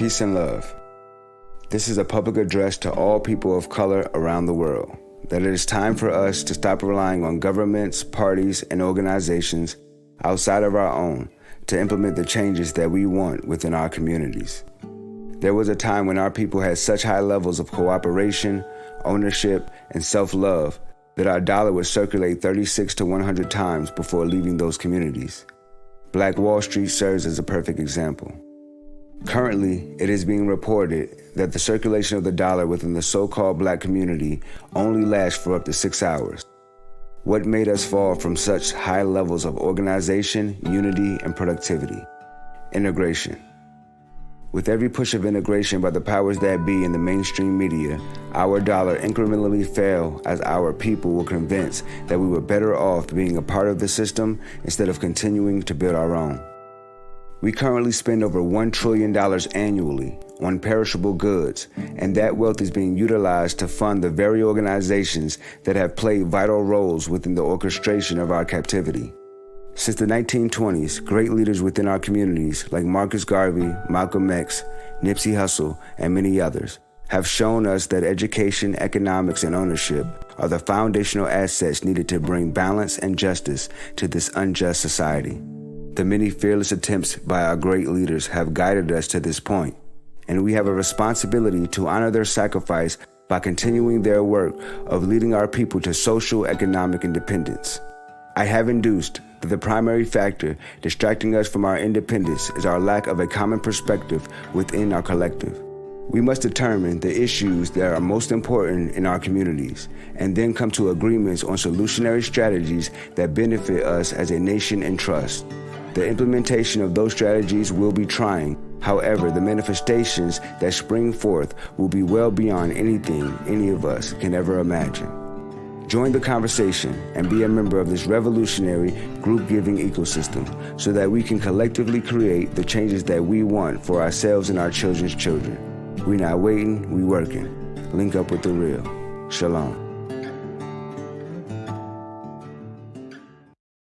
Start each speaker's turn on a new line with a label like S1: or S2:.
S1: Peace and love. This is a public address to all people of color around the world, that it is time for us to stop relying on governments, parties, and organizations outside of our own to implement the changes that we want within our communities. There was a time when our people had such high levels of cooperation, ownership, and self-love that our dollar would circulate 36 to 100 times before leaving those communities. Black Wall Street serves as a perfect example. Currently, it is being reported that the circulation of the dollar within the so-called black community only lasts for up to 6 hours. What made us fall from such high levels of organization, unity, and productivity? Integration. With every push of integration by the powers that be in the mainstream media, our dollar incrementally fell as our people were convinced that we were better off being a part of the system instead of continuing to build our own. We currently spend over $1 trillion annually on perishable goods, and that wealth is being utilized to fund the very organizations that have played vital roles within the orchestration of our captivity. Since the 1920s, great leaders within our communities like Marcus Garvey, Malcolm X, Nipsey Hussle, and many others have shown us that education, economics, and ownership are the foundational assets needed to bring balance and justice to this unjust society. The many fearless attempts by our great leaders have guided us to this point, and we have a responsibility to honor their sacrifice by continuing their work of leading our people to social economic independence. I have induced that the primary factor distracting us from our independence is our lack of a common perspective within our collective. We must determine the issues that are most important in our communities and then come to agreements on solutionary strategies that benefit us as a nation and trust. The implementation of those strategies will be trying. However, the manifestations that spring forth will be well beyond anything any of us can ever imagine. Join the conversation and be a member of this revolutionary group-giving ecosystem so that we can collectively create the changes that we want for ourselves and our children's children. We're not waiting, we working. Link up with the real. Shalom.